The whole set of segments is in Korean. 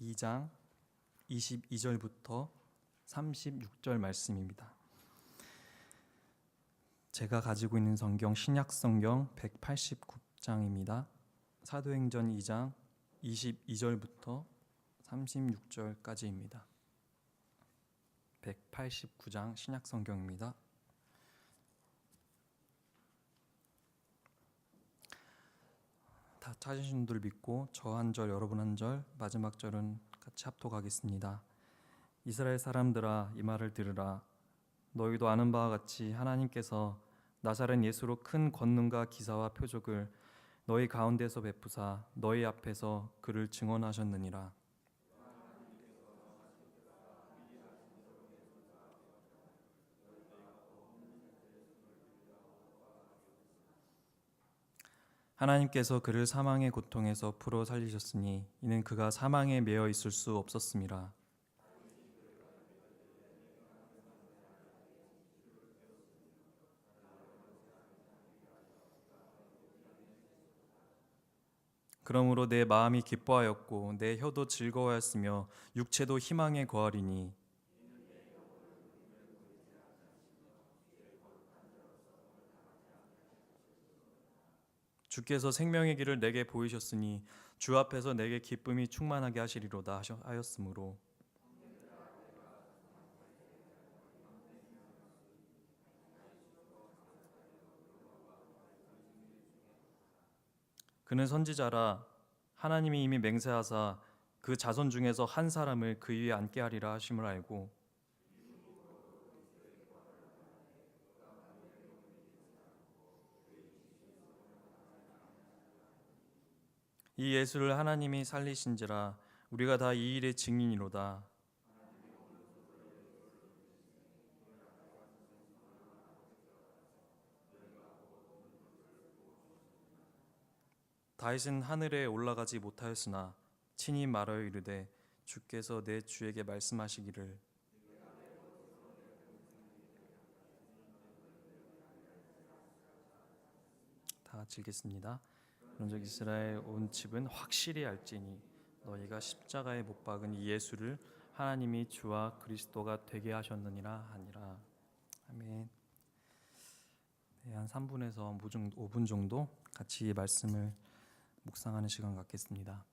2장 22절부터 36절 말씀입니다. 제가 가지고 있는 성경 신약성경 189장입니다. 사도행전 2장 22절부터 36절까지입니다. 189장 신약성경입니다. 다 찾으신 분들 믿고 저 한 절 여러분 한 절 마지막 절은 같이 합독하겠습니다. 이스라엘 사람들아 이 말을 들으라. 너희도 아는 바와 같이 하나님께서 나사렛 예수로 큰 권능과 기사와 표적을 너희 가운데서 베푸사 너희 앞에서 그를 증언하셨느니라. 하나님께서 그를 사망의 고통에서 풀어 살리셨으니 이는 그가 사망에 매여 있을 수 없었음이라. 그러므로 내 마음이 기뻐하였고 내 혀도 즐거워하였으며 육체도 희망에 거하리니 주께서 생명의 길을 내게 보이셨으니 주 앞에서 내게 기쁨이 충만하게 하시리로다 하였으므로 그는 선지자라. 하나님이 이미 맹세하사 그 자손 중에서 한 사람을 그 위에 앉게 하리라 하심을 알고 이 예수를 하나님이 살리신지라. 우리가 다 이 일의 증인이로다. 다윗은 하늘에 올라가지 못하였으나 친히 말하여 이르되 주께서 내 주에게 말씀하시기를 다 같이 읽겠습니다. 그런즉 이스라엘 온 집은 확실히 알지니 너희가 십자가에 못 박은 이 예수를 하나님이 주와 그리스도가 되게 하셨느니라 하니라. 아멘. 네, 한 3분에서 5분 정도 같이 말씀을 묵상하는 시간 갖겠습니다.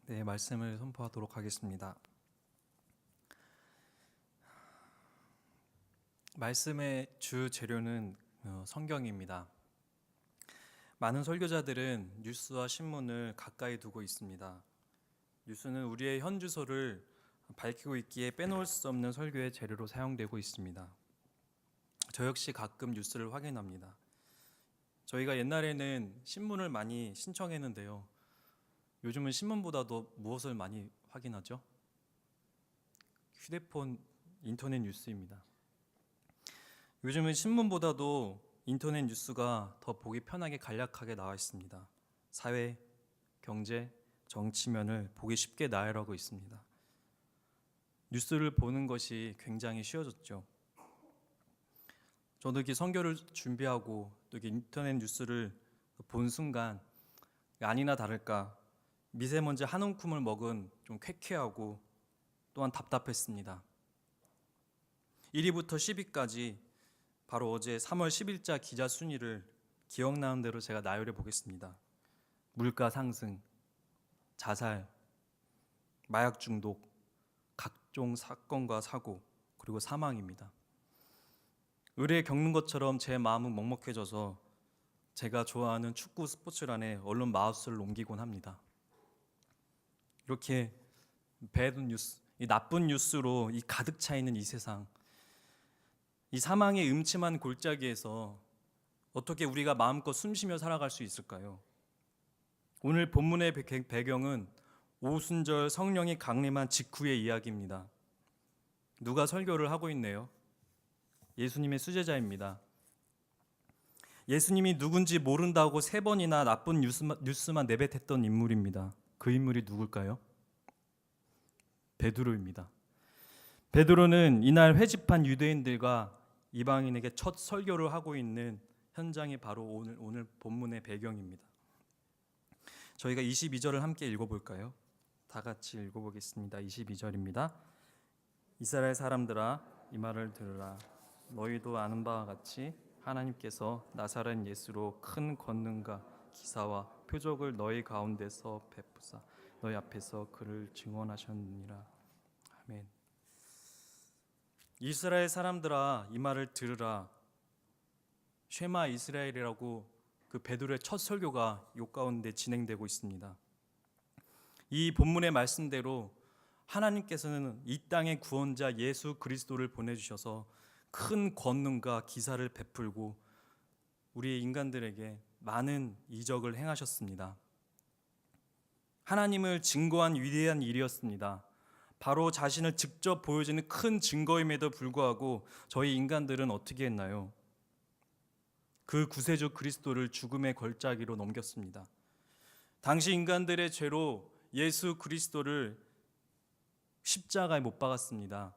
네, 말씀을 선포하도록 하겠습니다. 말씀의 주 재료는 성경입니다. 많은 설교자들은 뉴스와 신문을 가까이 두고 있습니다. 뉴스는 우리의 현 주소를 밝히고 있기에 빼놓을 수 없는 설교의 재료로 사용되고 있습니다. 저 역시 가끔 뉴스를 확인합니다. 저희가 옛날에는 신문을 많이 신청했는데요. 요즘은 신문보다도 무엇을 많이 확인하죠? 휴대폰, 인터넷 뉴스입니다. 요즘은 신문보다도 인터넷 뉴스가 더 보기 편하게 간략하게 나와 있습니다. 사회, 경제, 정치면을 보기 쉽게 나열하고 있습니다. 뉴스를 보는 것이 굉장히 쉬워졌죠. 저도 이렇게 선교를 준비하고 또 이렇게 인터넷 뉴스를 본 순간 아니나 다를까 미세먼지 한 움큼을 먹은 좀 쾌쾌하고 또한 답답했습니다. 1위부터 10위까지 바로 어제 3월 10일자 기자 순위를 기억나는 대로 제가 나열해 보겠습니다. 물가 상승, 자살, 마약 중독, 각종 사건과 사고, 그리고 사망입니다. 의뢰 겪는 것처럼 제 마음은 먹먹해져서 제가 좋아하는 축구 스포츠란에 얼른 마우스를 옮기곤 합니다. 이렇게 배드 뉴스, 이 나쁜 뉴스로 이 가득 차 있는 이 세상, 이 사망의 음침한 골짜기에서 어떻게 우리가 마음껏 숨쉬며 살아갈 수 있을까요? 오늘 본문의 배경은 오순절 성령이 강림한 직후의 이야기입니다. 누가 설교를 하고 있네요? 예수님의 수제자입니다. 예수님이 누군지 모른다고 3번이나 나쁜 뉴스만 내뱉었던 인물입니다. 그 인물이 누굴까요? 베드로입니다. 베드로는 이날 회집한 유대인들과 이방인에게 첫 설교를 하고 있는 현장이 바로 오늘 본문의 배경입니다. 저희가 22절을 함께 읽어볼까요? 다 같이 읽어보겠습니다. 22절입니다. 이스라엘 사람들아 이 말을 들으라. 너희도 아는 바와 같이 하나님께서 나사렛 예수로 큰 권능과 기사와 표적을 너희 가운데서 베푸사 너희 앞에서 그를 증언하셨느니라. 아멘. 이스라엘 사람들아 이 말을 들으라. 쉐마 이스라엘이라고 그 베드로의 첫 설교가 요 가운데 진행되고 있습니다. 이 본문의 말씀대로 하나님께서는 이 땅의 구원자 예수 그리스도를 보내주셔서 큰 권능과 기사를 베풀고 우리 인간들에게 많은 이적을 행하셨습니다. 하나님을 증거한 위대한 일이었습니다. 바로 자신을 직접 보여주는 큰 증거임에도 불구하고 저희 인간들은 어떻게 했나요? 그 구세주 그리스도를 죽음의 걸작기로 넘겼습니다. 당시 인간들의 죄로 예수 그리스도를 십자가에 못 박았습니다.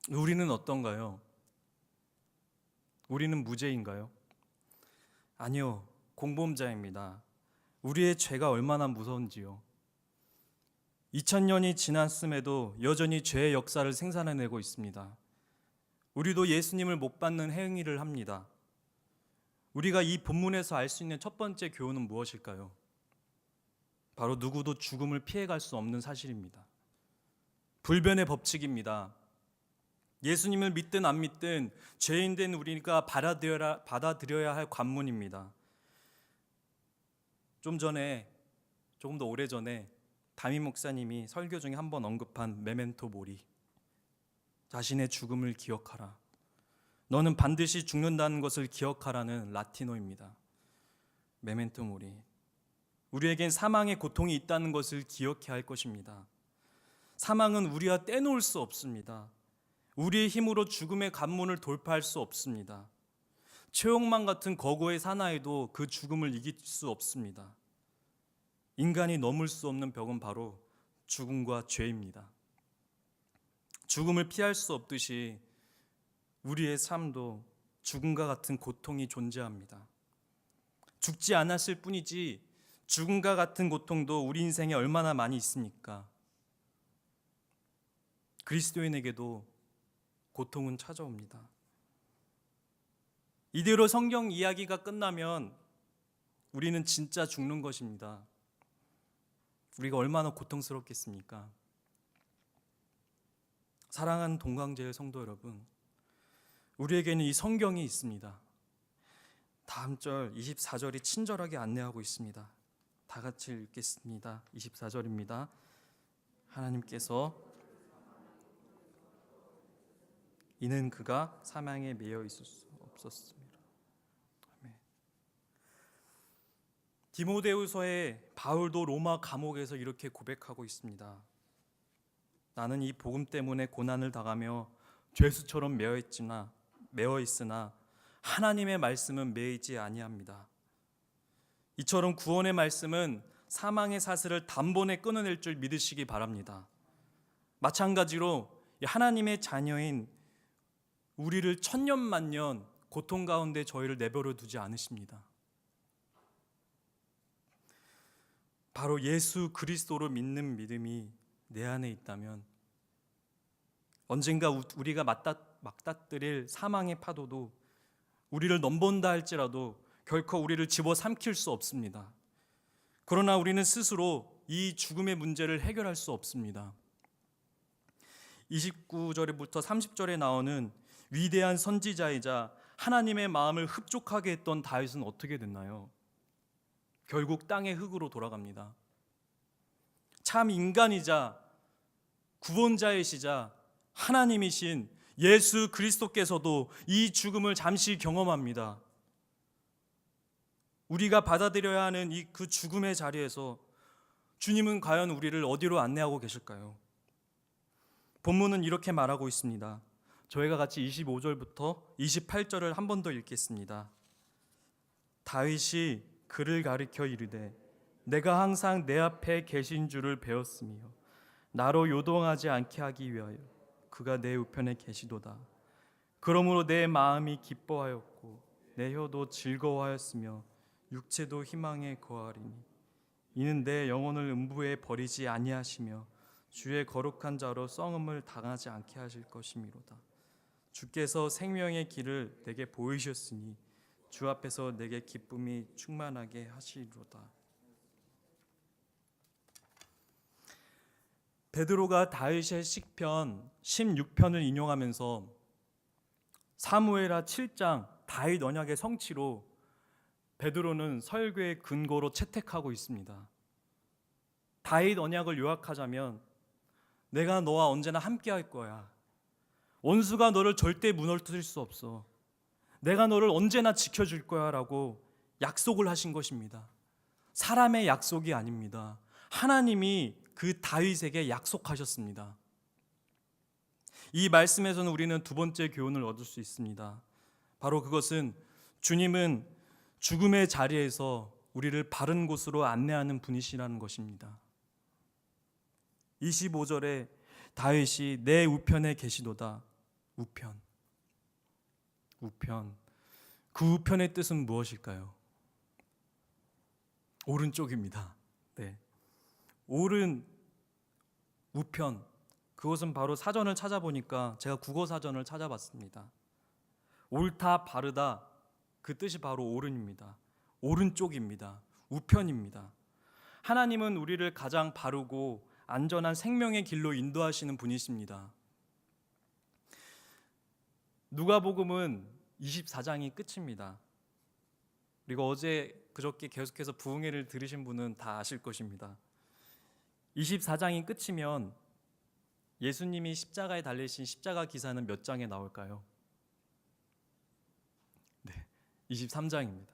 우리는 어떤가요? 우리는 무죄인가요? 아니요, 공범자입니다. 우리의 죄가 얼마나 무서운지요. 2000년이 지났음에도 여전히 죄의 역사를 생산해내고 있습니다. 우리도 예수님을 못 받는 행위를 합니다. 우리가 이 본문에서 알 수 있는 첫 번째 교훈은 무엇일까요? 바로 누구도 죽음을 피해갈 수 없는 사실입니다. 불변의 법칙입니다. 예수님을 믿든 안 믿든 죄인된 우리가 받아들여야 할 관문입니다. 조금 더 오래전에 담임 목사님이 설교 중에 한번 언급한 메멘토 모리, 자신의 죽음을 기억하라. 너는 반드시 죽는다는 것을 기억하라는 라틴어입니다. 메멘토 모리. 우리에겐 사망의 고통이 있다는 것을 기억해야 할 것입니다. 사망은 우리와 떼놓을 수 없습니다. 우리의 힘으로 죽음의 관문을 돌파할 수 없습니다. 최홍만 같은 거구의 사나이도 그 죽음을 이길 수 없습니다. 인간이 넘을 수 없는 벽은 바로 죽음과 죄입니다. 죽음을 피할 수 없듯이 우리의 삶도 죽음과 같은 고통이 존재합니다. 죽지 않았을 뿐이지 죽음과 같은 고통도 우리 인생에 얼마나 많이 있습니까? 그리스도인에게도 고통은 찾아옵니다. 이대로 성경 이야기가 끝나면 우리는 진짜 죽는 것입니다. 우리가 얼마나 고통스럽겠습니까? 사랑하는 동강제일 성도 여러분, 우리에게는 이 성경이 있습니다. 다음 절 24절이 친절하게 안내하고 있습니다. 다 같이 읽겠습니다. 24절입니다. 하나님께서 이는 그가 사망에 매여 있을 수 없었습니다. 아멘. 디모데후서에 바울도 로마 감옥에서 이렇게 고백하고 있습니다. 나는 이 복음 때문에 고난을 당하며 죄수처럼 매어 있으나 하나님의 말씀은 매이지 아니합니다. 이처럼 구원의 말씀은 사망의 사슬을 단번에 끊어낼 줄 믿으시기 바랍니다. 마찬가지로 하나님의 자녀인 우리를 천년만년 고통 가운데 저희를 내버려 두지 않으십니다. 바로 예수 그리스도로 믿는 믿음이 내 안에 있다면 언젠가 우리가 맞닥뜨릴 사망의 파도도 우리를 넘본다 할지라도 결코 우리를 집어삼킬 수 없습니다. 그러나 우리는 스스로 이 죽음의 문제를 해결할 수 없습니다. 29절부터 30절에 나오는 위대한 선지자이자 하나님의 마음을 흡족하게 했던 다윗은 어떻게 됐나요? 결국 땅의 흙으로 돌아갑니다. 참 인간이자 구원자이시자 하나님이신 예수 그리스도께서도 이 죽음을 잠시 경험합니다. 우리가 받아들여야 하는 그 죽음의 자리에서 주님은 과연 우리를 어디로 안내하고 계실까요? 본문은 이렇게 말하고 있습니다. 저희가 같이 25절부터 28절을 한 번 더 읽겠습니다. 다윗이 그를 가리켜 이르되 내가 항상 내 앞에 계신 줄을 배웠으며 나로 요동하지 않게 하기 위하여 그가 내 우편에 계시도다. 그러므로 내 마음이 기뻐하였고 내 혀도 즐거워하였으며 육체도 희망에 거하리니 이는 내 영혼을 음부에 버리지 아니하시며 주의 거룩한 자로 썩음을 당하지 않게 하실 것이미로다. 주께서 생명의 길을 내게 보이셨으니 주 앞에서 내게 기쁨이 충만하게 하시리로다. 베드로가 다윗의 시편 16편을 인용하면서 사무엘하 7장 다윗 언약의 성취로 베드로는 설교의 근거로 채택하고 있습니다. 다윗 언약을 요약하자면 내가 너와 언제나 함께 할 거야. 원수가 너를 절대 무너뜨릴 수 없어. 내가 너를 언제나 지켜줄 거야 라고 약속을 하신 것입니다. 사람의 약속이 아닙니다. 하나님이 그 다윗에게 약속하셨습니다. 이 말씀에서는 우리는 두 번째 교훈을 얻을 수 있습니다. 바로 그것은 주님은 죽음의 자리에서 우리를 바른 곳으로 안내하는 분이시라는 것입니다. 25절에 다윗이 내 우편에 계시도다. 우편. 그 우편의 뜻은 무엇일까요? 오른쪽입니다. 네. 옳은 우편, 그것은 바로 사전을 찾아보니까 제가 국어 사전을 찾아봤습니다. 옳다, 바르다, 그 뜻이 바로 옳은입니다. 오른쪽입니다. 우편입니다. 하나님은 우리를 가장 바르고 안전한 생명의 길로 인도하시는 분이십니다. 누가복음은 24장이 끝입니다. 그리고 그저께 계속해서 부흥회를 들으신 분은 다 아실 것입니다. 24장이 끝이면 예수님이 십자가에 달리신 십자가 기사는 몇 장에 나올까요? 네, 23장입니다.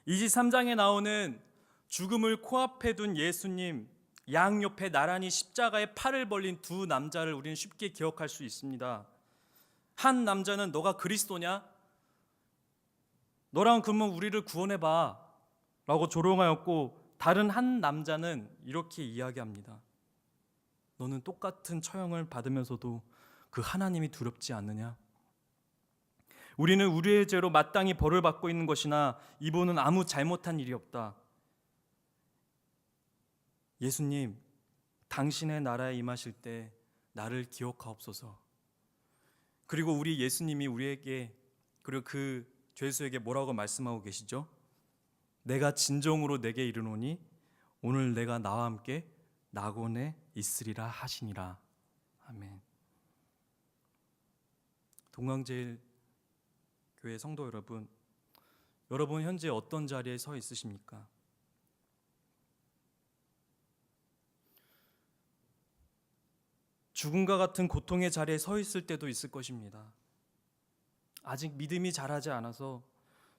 23장에 나오는 죽음을 코앞에 둔 예수님, 양옆에 나란히 십자가에 팔을 벌린 두 남자를 우리는 쉽게 기억할 수 있습니다. 한 남자는 너가 그리스도냐? 너랑 그러면 우리를 구원해봐 라고 조롱하였고, 다른 한 남자는 이렇게 이야기합니다. 너는 똑같은 처형을 받으면서도 그 하나님이 두렵지 않느냐? 우리는 우리의 죄로 마땅히 벌을 받고 있는 것이나 이분은 아무 잘못한 일이 없다. 예수님, 당신의 나라에 임하실 때 나를 기억하옵소서. 그리고 우리 예수님이 우리에게, 그리고 그 죄수에게 뭐라고 말씀하고 계시죠? 내가 진정으로 내게 이르노니 오늘 내가 나와 함께 낙원에 있으리라 하시니라. 아멘. 동강제일교회 성도 여러분, 여러분 현재 어떤 자리에 서 있으십니까? 죽음과 같은 고통의 자리에 서 있을 때도 있을 것입니다. 아직 믿음이 자라지 않아서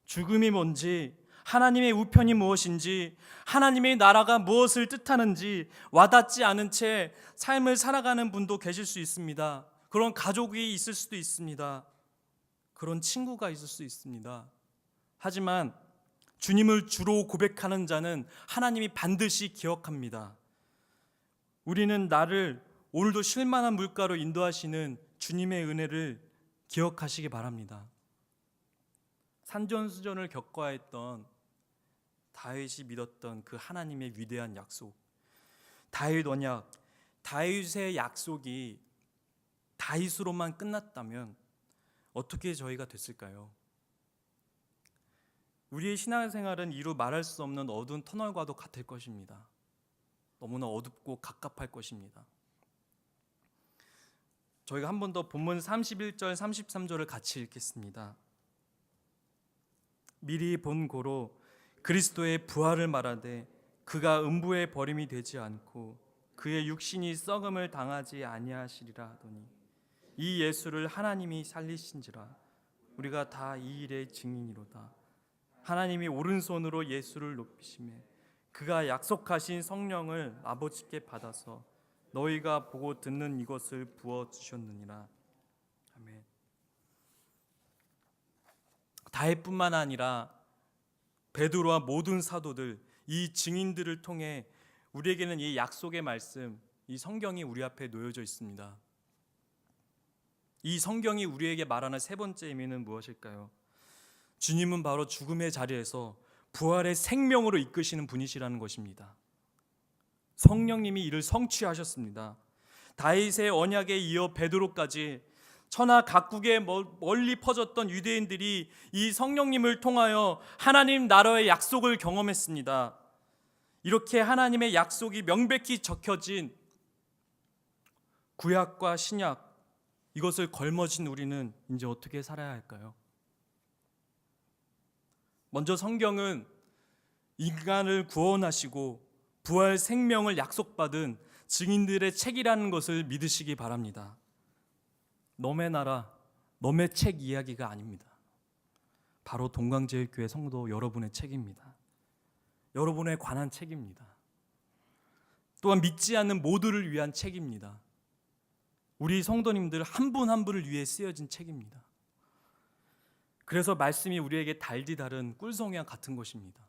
죽음이 뭔지, 하나님의 우편이 무엇인지, 하나님의 나라가 무엇을 뜻하는지 와닿지 않은 채 삶을 살아가는 분도 계실 수 있습니다. 그런 가족이 있을 수도 있습니다. 그런 친구가 있을 수 있습니다. 하지만 주님을 주로 고백하는 자는 하나님이 반드시 기억합니다. 우리는 나를 오늘도 쉴만한 물가로 인도하시는 주님의 은혜를 기억하시기 바랍니다. 산전수전을 겪어야 했던 다윗이 믿었던 그 하나님의 위대한 약속, 다윗 언약, 다윗의 약속이 다윗으로만 끝났다면 어떻게 저희가 됐을까요? 우리의 신앙생활은 이루 말할 수 없는 어두운 터널과도 같을 것입니다. 너무나 어둡고 갑갑할 것입니다. 저희가 한 번 더 본문 31절 33절을 같이 읽겠습니다. 미리 본 고로 그리스도의 부활을 말하되 그가 음부에 버림이 되지 않고 그의 육신이 썩음을 당하지 아니하시리라 하더니 이 예수를 하나님이 살리신지라 우리가 다 이 일의 증인이로다. 하나님이 오른손으로 예수를 높이시매 그가 약속하신 성령을 아버지께 받아서 너희가 보고 듣는 이것을 부어 주셨느니라. 아멘. 다윗뿐만 아니라 베드로와 모든 사도들, 이 증인들을 통해 우리에게는 이 약속의 말씀, 이 성경이 우리 앞에 놓여져 있습니다. 이 성경이 우리에게 말하는 세 번째 의미는 무엇일까요? 주님은 바로 죽음의 자리에서 부활의 생명으로 이끄시는 분이시라는 것입니다. 성령님이 이를 성취하셨습니다. 다윗의 언약에 이어 베드로까지 천하 각국에 멀리 퍼졌던 유대인들이 이 성령님을 통하여 하나님 나라의 약속을 경험했습니다. 이렇게 하나님의 약속이 명백히 적혀진 구약과 신약, 이것을 걸머진 우리는 이제 어떻게 살아야 할까요? 먼저 성경은 인간을 구원하시고 부활 생명을 약속받은 증인들의 책이라는 것을 믿으시기 바랍니다. 너의 나라, 너의 책 이야기가 아닙니다. 바로 동광제일교회 성도 여러분의 책입니다. 여러분에 관한 책입니다. 또한 믿지 않는 모두를 위한 책입니다. 우리 성도님들 한 분 한 분을 위해 쓰여진 책입니다. 그래서 말씀이 우리에게 달디 다른 꿀송이와 같은 것입니다.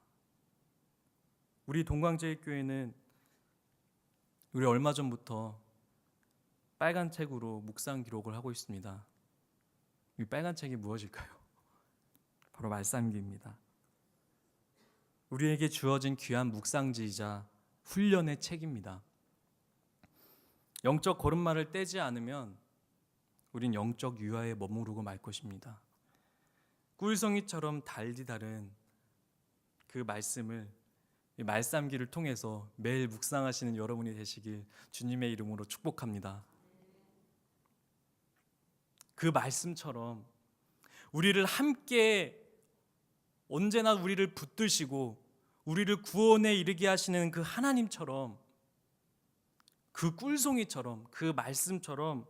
우리 동광제일교회는 우리 얼마 전부터 빨간 책으로 묵상 기록을 하고 있습니다. 이 빨간 책이 무엇일까요? 바로 말씀기입니다. 우리에게 주어진 귀한 묵상지이자 훈련의 책입니다. 영적 걸음마를 떼지 않으면 우린 영적 유아에 머무르고 말 것입니다. 꿀송이처럼 달디 다른 그 말씀을 이 말씀기를 통해서 매일 묵상하시는 여러분이 되시길 주님의 이름으로 축복합니다. 그 말씀처럼 우리를 함께 언제나 우리를 붙드시고 우리를 구원에 이르게 하시는 그 하나님처럼, 그 꿀송이처럼, 그 말씀처럼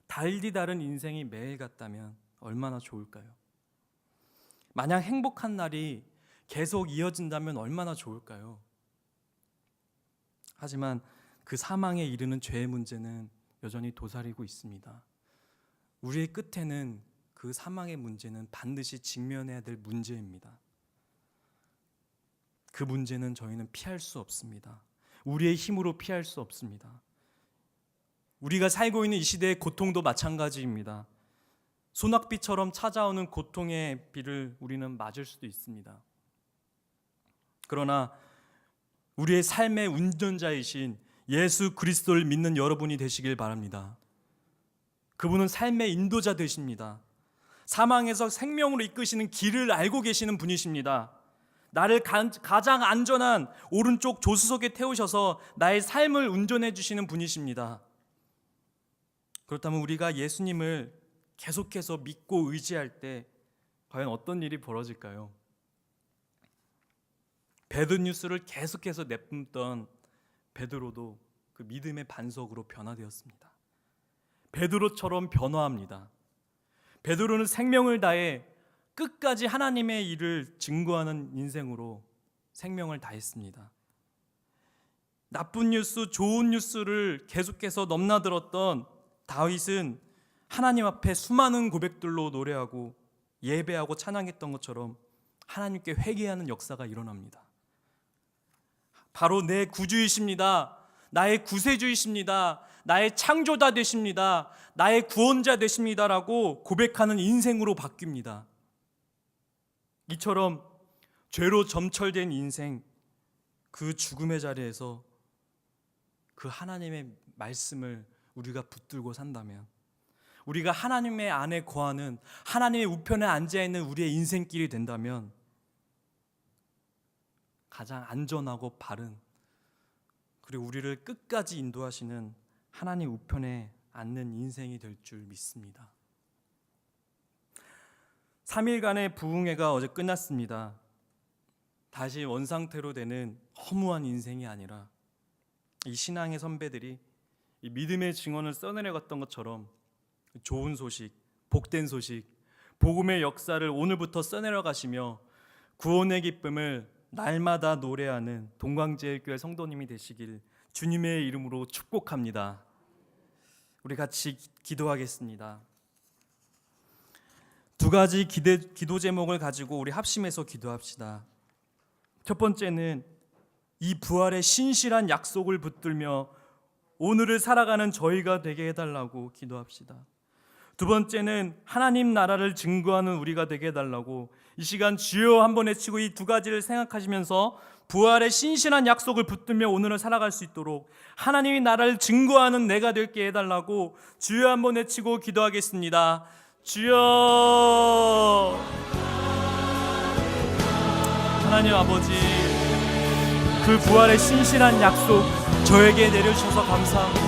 달디 다른 인생이 매일 같다면 얼마나 좋을까요? 만약 행복한 날이 계속 이어진다면 얼마나 좋을까요? 하지만 그 사망에 이르는 죄의 문제는 여전히 도사리고 있습니다. 우리의 끝에는 그 사망의 문제는 반드시 직면해야 될 문제입니다. 그 문제는 저희는 피할 수 없습니다. 우리의 힘으로 피할 수 없습니다. 우리가 살고 있는 이 시대의 고통도 마찬가지입니다. 소낙비처럼 찾아오는 고통의 비를 우리는 맞을 수도 있습니다. 그러나 우리의 삶의 운전자이신 예수 그리스도를 믿는 여러분이 되시길 바랍니다. 그분은 삶의 인도자 되십니다. 사망에서 생명으로 이끄시는 길을 알고 계시는 분이십니다. 나를 가장 안전한 오른쪽 조수석에 태우셔서 나의 삶을 운전해 주시는 분이십니다. 그렇다면 우리가 예수님을 계속해서 믿고 의지할 때 과연 어떤 일이 벌어질까요? 배드뉴스를 계속해서 내뿜던 베드로도 그 믿음의 반석으로 변화되었습니다. 베드로처럼 변화합니다. 베드로는 생명을 다해 끝까지 하나님의 일을 증거하는 인생으로 생명을 다했습니다. 나쁜 뉴스, 좋은 뉴스를 계속해서 넘나들었던 다윗은 하나님 앞에 수많은 고백들로 노래하고 예배하고 찬양했던 것처럼 하나님께 회개하는 역사가 일어납니다. 바로 내 구주이십니다. 나의 구세주이십니다. 나의 창조자 되십니다. 나의 구원자 되십니다라고 고백하는 인생으로 바뀝니다. 이처럼 죄로 점철된 인생, 그 죽음의 자리에서 그 하나님의 말씀을 우리가 붙들고 산다면, 우리가 하나님의 안에 거하는, 하나님의 우편에 앉아있는 우리의 인생길이 된다면 가장 안전하고 바른, 그리고 우리를 끝까지 인도하시는 하나님 우편에 앉는 인생이 될 줄 믿습니다. 3일간의 부흥회가 어제 끝났습니다. 다시 원상태로 되는 허무한 인생이 아니라 이 신앙의 선배들이 이 믿음의 증언을 써내려갔던 것처럼 좋은 소식, 복된 소식, 복음의 역사를 오늘부터 써내려가시며 구원의 기쁨을 날마다 노래하는 동광제일교회 성도님이 되시길 주님의 이름으로 축복합니다. 우리 같이 기도하겠습니다. 두 가지 기도 제목을 가지고 우리 합심해서 기도합시다. 첫 번째는 이 부활의 신실한 약속을 붙들며 오늘을 살아가는 저희가 되게 해달라고 기도합시다. 두 번째는 하나님 나라를 증거하는 우리가 되게 해달라고 이 시간 주여 한번 외치고 이 두 가지를 생각하시면서 부활의 신실한 약속을 붙들며 오늘을 살아갈 수 있도록 하나님의 나라를 증거하는 내가 되게 해달라고 주여 한번 외치고 기도하겠습니다. 주여. 하나님 아버지, 그 부활의 신실한 약속 저에게 내려주셔서 감사합니다.